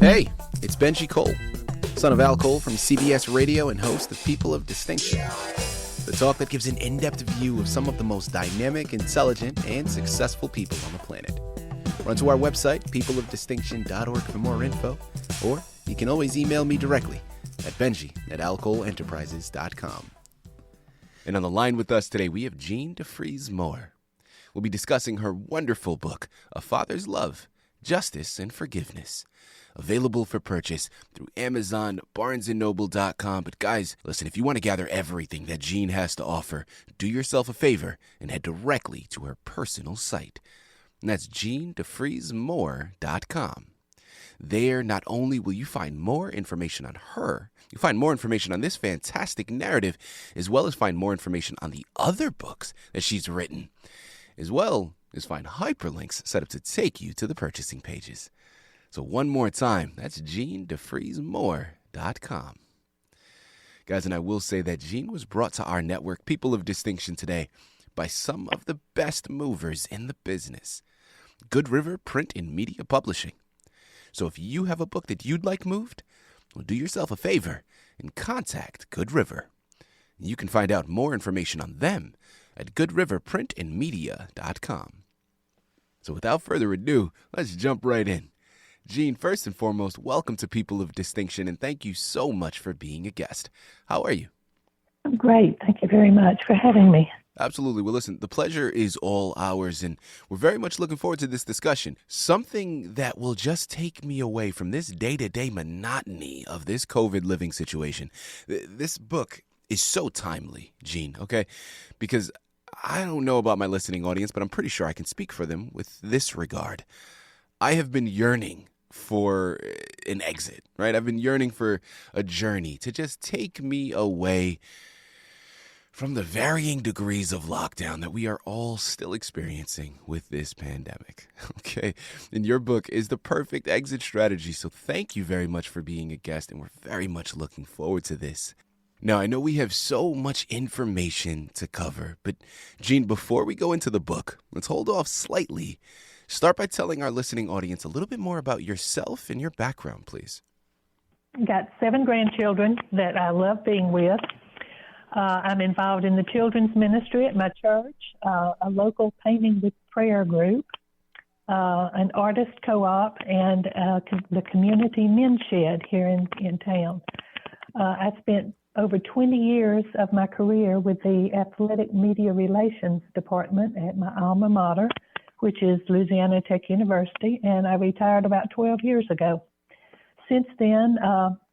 Hey, it's Benji Cole, son of Al Cole from CBS Radio and host of People of Distinction, the talk that gives an in-depth view of some of the most dynamic, intelligent, and successful people on the planet. Run to our website, peopleofdistinction.org for more info, or you can always email me directly at benji@alcoleenterprises.com. And on the line with us today, we have Jean DeFreese Moore. We'll be discussing her wonderful book, A Father's Love, Justice and Forgiveness. Available for purchase through Amazon, BarnesandNoble.com. But guys, listen, if you want to gather everything that Jean has to offer, do yourself a favor and head directly to her personal site. And that's JeanDeFreeseMoore.com. There, not only will you find more information on her, you find more information on this fantastic narrative, as well as find more information on the other books that she's written, as well as find hyperlinks set up to take you to the purchasing pages. So one more time, that's JeanDeFreeseMoore.com. Guys, and I will say that Jean was brought to our network, People of Distinction, today by some of the best movers in the business. Good River Print and Media Publishing. So if you have a book that you'd like moved, well, do yourself a favor and contact Good River. You can find out more information on them at goodriverprintandmedia.com. So without further ado, let's jump right in. Jean, first and foremost, welcome to People of Distinction, and thank you so much for being a guest. How are you? I'm great. Thank you very much for having me. Absolutely. Well, listen, the pleasure is all ours, and we're very much looking forward to this discussion. Something that will just take me away from this day-to-day monotony of this COVID living situation. This book is so timely, Jean, okay? Because I don't know about my listening audience, but I'm pretty sure I can speak for them with this regard. I have been yearning for an exit, right? I've been yearning for a journey to just take me away from the varying degrees of lockdown that we are all still experiencing with this pandemic, okay? And your book is the perfect exit strategy, so thank you very much for being a guest, and we're very much looking forward to this. Now, I know we have so much information to cover, but Jean, before we go into the book, let's hold off slightly. Start by telling our listening audience a little bit more about yourself and your background, please. I've got 7 grandchildren that I love being with. I'm involved in the children's ministry at my church, a local painting with prayer group, an artist co-op, and the community men's shed here in town. I spent over 20 years of my career with the athletic media relations department at my alma mater, which is Louisiana Tech University, and I retired about 12 years ago. Since then,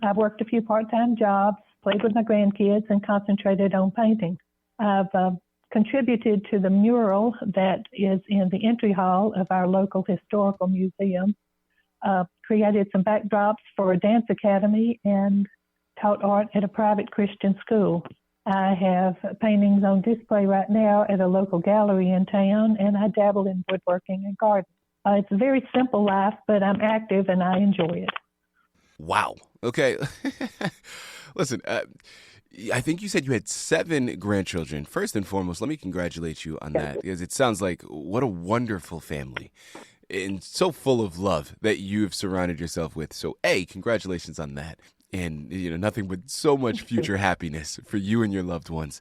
I've worked a few part-time jobs, played with my grandkids, and concentrated on painting. I've contributed to the mural that is in the entry hall of our local historical museum, created some backdrops for a dance academy, and taught art at a private Christian school. I have paintings on display right now at a local gallery in town, and I dabble in woodworking and gardening. It's a very simple life, but I'm active and I enjoy it. Wow. Okay. Listen, I think you said you had 7 grandchildren. First and foremost, let me congratulate you on that, because it sounds like what a wonderful family and so full of love that you've surrounded yourself with. So, congratulations on that. And, nothing but so much future happiness for you and your loved ones.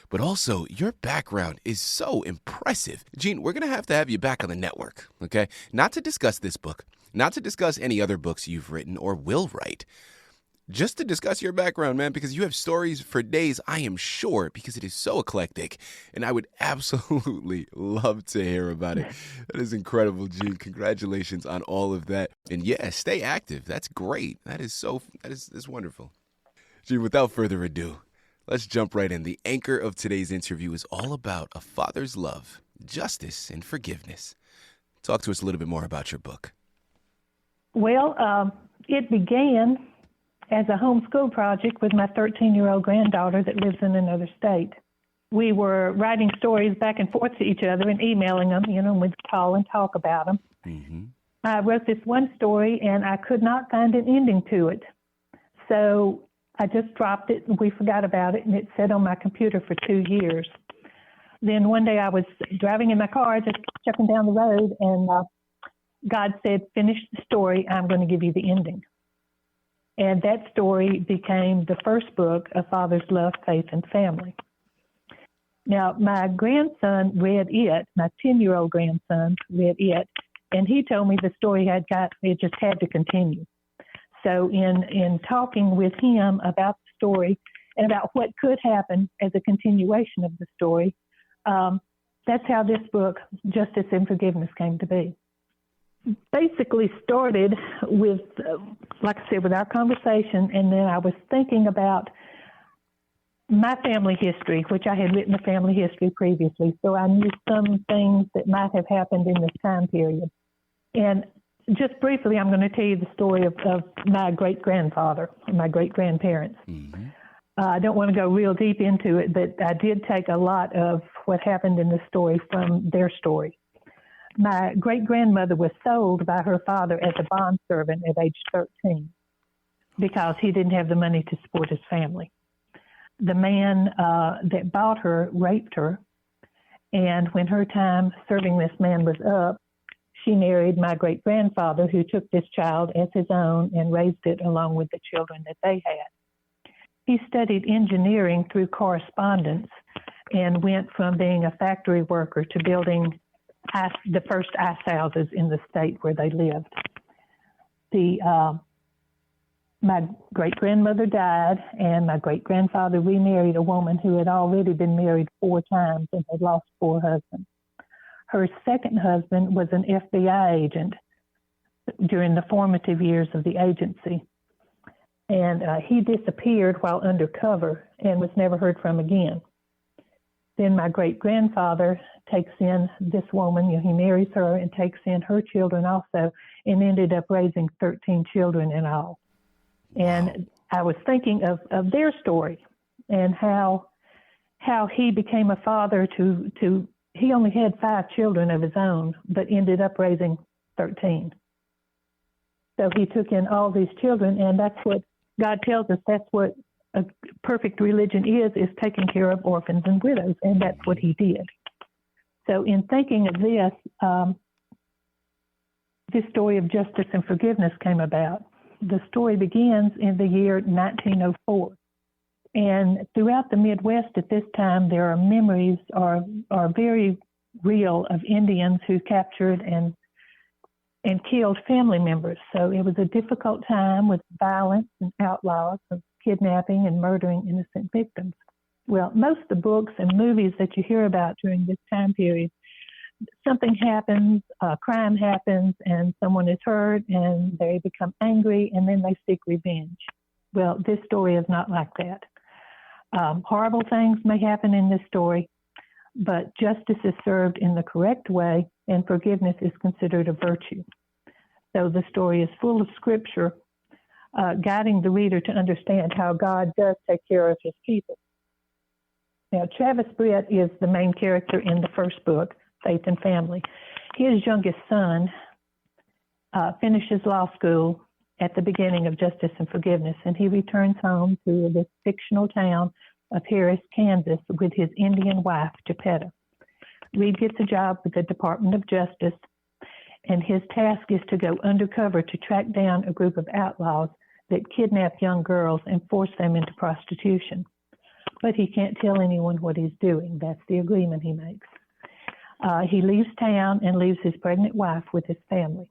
But also, your background is so impressive. Jean, we're going to have you back on the network, okay? Not to discuss this book, not to discuss any other books you've written or will write, just to discuss your background, man, because you have stories for days, I am sure, because it is so eclectic, and I would absolutely love to hear about it. That is incredible, Jean. Congratulations on all of that. And yeah, stay active. That's great. That's wonderful. Jean, without further ado, let's jump right in. The anchor of today's interview is all about a father's love, justice, and forgiveness. Talk to us a little bit more about your book. Well, it began as a homeschool project with my 13-year-old granddaughter that lives in another state. We were writing stories back and forth to each other and emailing them, and we'd call and talk about them. Mm-hmm. I wrote this one story, and I could not find an ending to it. So I just dropped it, and we forgot about it, and it sat on my computer for 2 years. Then one day I was driving in my car, just checking down the road, and God said, finish the story, I'm going to give you the ending. And that story became the first book of Father's Love, Faith, and Family. Now, my grandson read it, my 10-year-old grandson read it, and he told me the story it just had to continue. So in talking with him about the story and about what could happen as a continuation of the story, that's how this book, Justice and Forgiveness, came to be. Basically started with, like I said, with our conversation, and then I was thinking about my family history, which I had written a family history previously, so I knew some things that might have happened in this time period. And just briefly, I'm going to tell you the story of my great-grandfather, my great-grandparents. Mm-hmm. I don't want to go real deep into it, but I did take a lot of what happened in the story from their story. My great-grandmother was sold by her father as a bondservant at age 13 because he didn't have the money to support his family. The man that bought her raped her, and when her time serving this man was up, she married my great-grandfather, who took this child as his own and raised it along with the children that they had. He studied engineering through correspondence and went from being a factory worker to building the first ice houses in the state where they lived. My great-grandmother died, and my great-grandfather remarried a woman who had already been married 4 times and had lost 4 husbands. Her second husband was an FBI agent during the formative years of the agency, and he disappeared while undercover and was never heard from again. Then my great-grandfather takes in this woman, he marries her and takes in her children also, and ended up raising 13 children in all. And I was thinking of their story and how he became a father to he only had 5 children of his own, but ended up raising 13. So he took in all these children, and that's what God tells us, that's what a perfect religion is taking care of orphans and widows, and that's what he did. So in thinking of this story of justice and forgiveness came about. The story begins in the year 1904. And throughout the Midwest at this time, there are memories are very real of Indians who captured and killed family members. So it was a difficult time with violence and outlaws of kidnapping and murdering innocent victims. Well, most of the books and movies that you hear about during this time period, something happens, crime happens, and someone is hurt, and they become angry, and then they seek revenge. Well, this story is not like that. Horrible things may happen in this story, but justice is served in the correct way, and forgiveness is considered a virtue. So the story is full of scripture, guiding the reader to understand how God does take care of his people. Now, Travis Brett is the main character in the first book, Faith and Family. His youngest son finishes law school at the beginning of Justice and Forgiveness, and he returns home to this fictional town of Harris, Kansas, with his Indian wife, Chiquita. Reed gets a job with the Department of Justice, and his task is to go undercover to track down a group of outlaws that kidnap young girls and force them into prostitution. But he can't tell anyone what he's doing. That's the agreement he makes. He leaves town and leaves his pregnant wife with his family.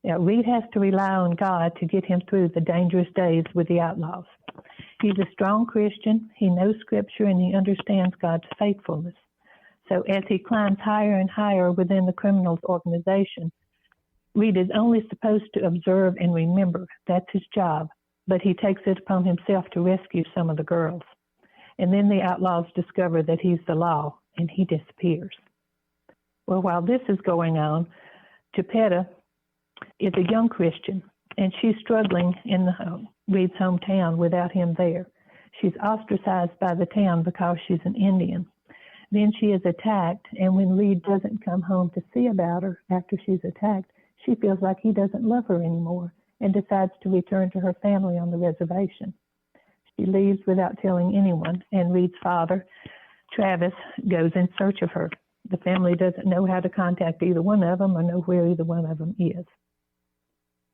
Now, Reed has to rely on God to get him through the dangerous days with the outlaws. He's a strong Christian. He knows Scripture, and he understands God's faithfulness. So as he climbs higher and higher within the criminals' organization, Reed is only supposed to observe and remember. That's his job. But he takes it upon himself to rescue some of the girls. And then the outlaws discover that he's the law, and he disappears. Well, while this is going on, Chiquita is a young Christian, and she's struggling in Reed's hometown without him there. She's ostracized by the town because she's an Indian. Then she is attacked, and when Reed doesn't come home to see about her after she's attacked, she feels like he doesn't love her anymore and decides to return to her family on the reservation. She leaves without telling anyone, and Reed's father, Travis, goes in search of her. The family doesn't know how to contact either one of them or know where either one of them is.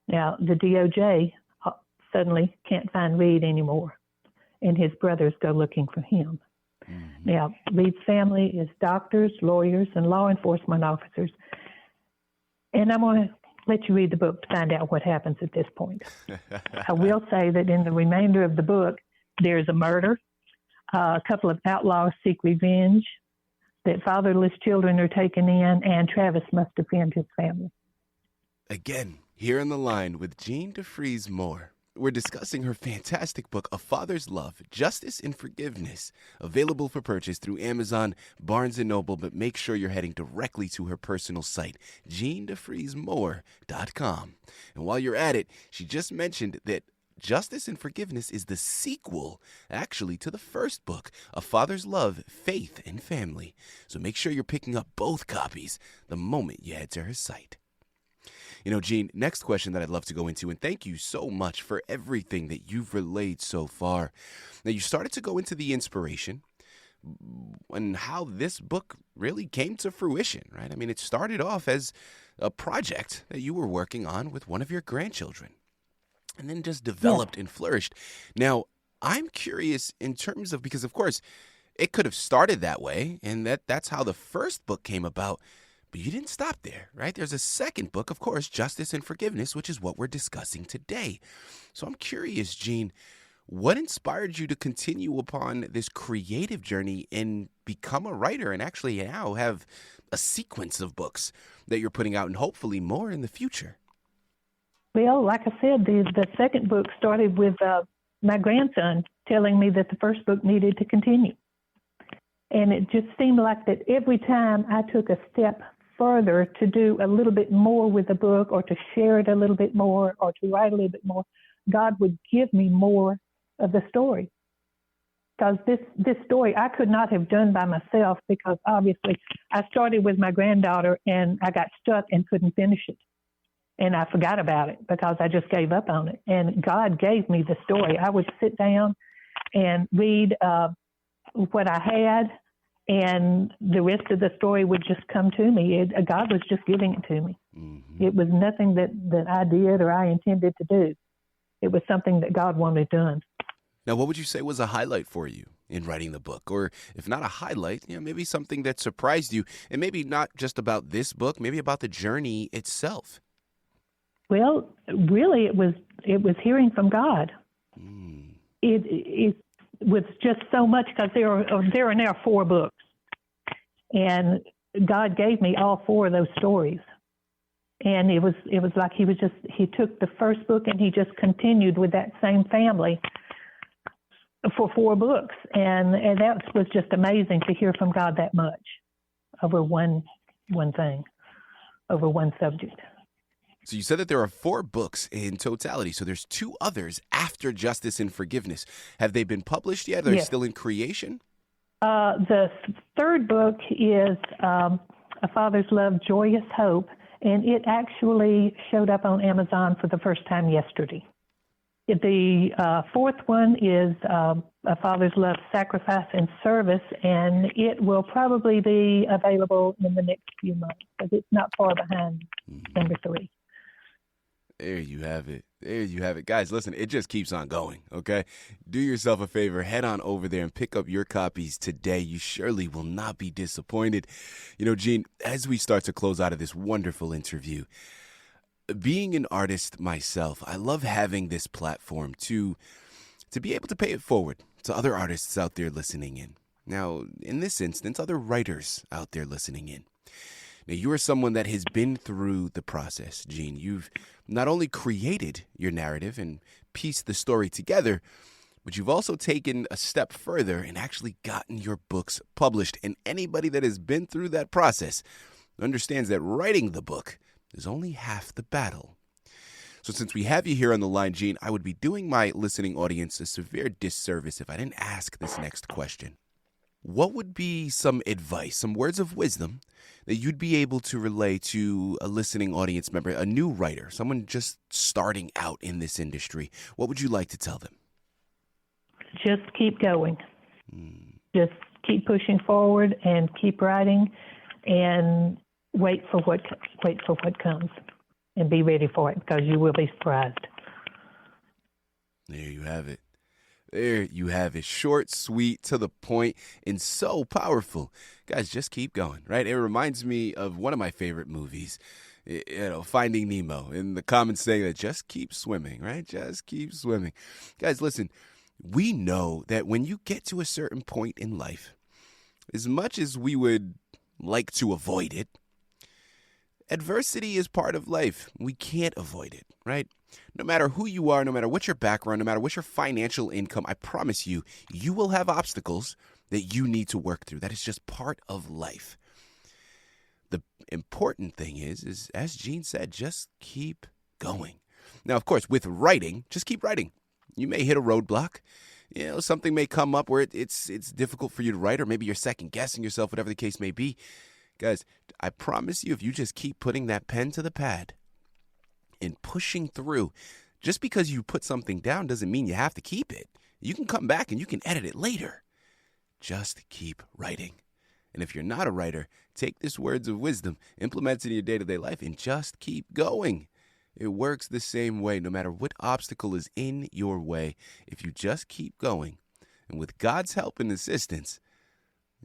Now, the DOJ suddenly can't find Reed anymore, and his brothers go looking for him. Mm-hmm. Now, Reed's family is doctors, lawyers, and law enforcement officers. And I'm going to let you read the book to find out what happens at this point. I will say that in the remainder of the book, there's a murder. A couple of outlaws seek revenge, that fatherless children are taken in, and Travis must defend his family. Again, here on the line with Jean DeFreese Moore. We're discussing her fantastic book, A Father's Love, Justice and Forgiveness, available for purchase through Amazon, Barnes & Noble, but make sure you're heading directly to her personal site, JeanDeFreeseMoore.com. And while you're at it, she just mentioned that Justice and Forgiveness is the sequel, actually, to the first book, A Father's Love, Faith and Family. So make sure you're picking up both copies the moment you head to her site. You know, Jean, next question that I'd love to go into, and thank you so much for everything that you've relayed so far. Now, you started to go into the inspiration and how this book really came to fruition, right? I mean, it started off as a project that you were working on with one of your grandchildren and then just developed and flourished. Now, I'm curious in terms of, because of course, it could have started that way, and that's how the first book came about. But you didn't stop there, right? There's a second book, of course, Justice and Forgiveness, which is what we're discussing today. So I'm curious, Jean, what inspired you to continue upon this creative journey and become a writer and actually now have a sequence of books that you're putting out and hopefully more in the future? Well, like I said, the second book started with my grandson telling me that the first book needed to continue. And it just seemed like that every time I took a step further to do a little bit more with the book or to share it a little bit more or to write a little bit more, God would give me more of the story. Because this story I could not have done by myself, because obviously I started with my granddaughter and I got stuck and couldn't finish it. And I forgot about it because I just gave up on it. And God gave me the story. I would sit down and read what I had, and the rest of the story would just come to me. God was just giving it to me. Mm-hmm. It was nothing that I did or I intended to do. It was something that God wanted done. Now, what would you say was a highlight for you in writing the book? Or if not a highlight, maybe something that surprised you, and maybe not just about this book, maybe about the journey itself. Well, really, it was hearing from God. It was just so much, because there are now 4 books, and God gave me all 4 of those stories. And it was like he took the first book and he just continued with that same family for 4 books, and that was just amazing to hear from God that much over one thing, over one subject. So you said that there are 4 books in totality. So there's 2 others after Justice and Forgiveness. Have they been published yet? Are they still in creation? The third book is A Father's Love, Joyous Hope, and it actually showed up on Amazon for the first time yesterday. The fourth one is A Father's Love, Sacrifice and Service, and it will probably be available in the next few months, because it's not far behind number 3. There you have it. There you have it. Guys, listen, it just keeps on going, okay? Do yourself a favor. Head on over there and pick up your copies today. You surely will not be disappointed. You know, Jean, as we start to close out of this wonderful interview, being an artist myself, I love having this platform to be able to pay it forward to other artists out there listening in. Now, in this instance, other writers out there listening in. Now, you are someone that has been through the process, Jean. You've not only created your narrative and pieced the story together, but you've also taken a step further and actually gotten your books published. And anybody that has been through that process understands that writing the book is only half the battle. So since we have you here on the line, Jean, I would be doing my listening audience a severe disservice if I didn't ask this next question. What would be some advice, some words of wisdom that you'd be able to relay to a listening audience member, a new writer, someone just starting out in this industry? What would you like to tell them? Just keep going. Just keep pushing forward and keep writing. and wait for what comes, and be ready for it, because you will be surprised. There you have it. There you have it. Short, sweet, to the point, and so powerful. Guys, just keep going, right? It reminds me of one of my favorite movies, Finding Nemo, and the common saying that just keep swimming, right? Just keep swimming. Guys, listen, we know that when you get to a certain point in life, as much as we would like to avoid it, adversity is part of life. We can't avoid it, right? No matter who you are, no matter what your background, no matter what your financial income, I promise you, you will have obstacles that you need to work through. That is just part of life. The important thing is, as Gene said, just keep going. Now, of course, with writing, just keep writing. You may hit a roadblock. Something may come up where it's difficult for you to write, or maybe you're second guessing yourself, whatever the case may be. Guys, I promise you, if you just keep putting that pen to the pad and pushing through, just because you put something down doesn't mean you have to keep it. You can come back and you can edit it later. Just keep writing. And if you're not a writer, take these words of wisdom, implement it in your day-to-day life, and just keep going. It works the same way, no matter what obstacle is in your way. If you just keep going, and with God's help and assistance,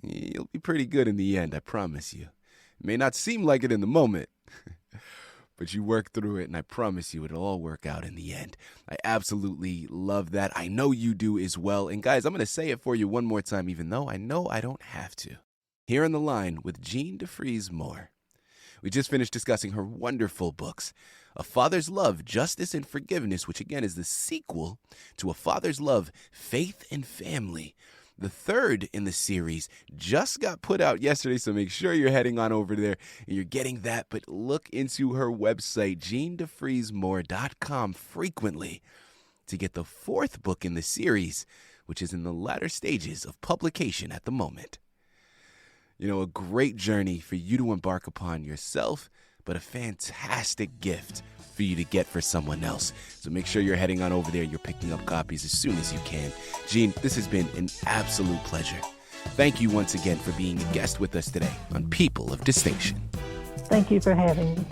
you'll be pretty good in the end, I promise you. It may not seem like it in the moment, but you work through it, and I promise you it'll all work out in the end. I absolutely love that. I know you do as well. And guys, I'm going to say it for you one more time, even though I know I don't have to. Here on the line with Jean DeFreese Moore. We just finished discussing her wonderful books, A Father's Love, Justice and Forgiveness, which again is the sequel to A Father's Love, Faith and Family. The third in the series just got put out yesterday, so make sure you're heading on over there and you're getting that. But look into her website, jeandefreesemore.com, frequently to get the fourth book in the series, which is in the latter stages of publication at the moment. A great journey for you to embark upon yourself, but a fantastic gift for you to get for someone else. So make sure you're heading on over there. You're picking up copies as soon as you can. Jean, this has been an absolute pleasure. Thank you once again for being a guest with us today on People of Distinction. Thank you for having me.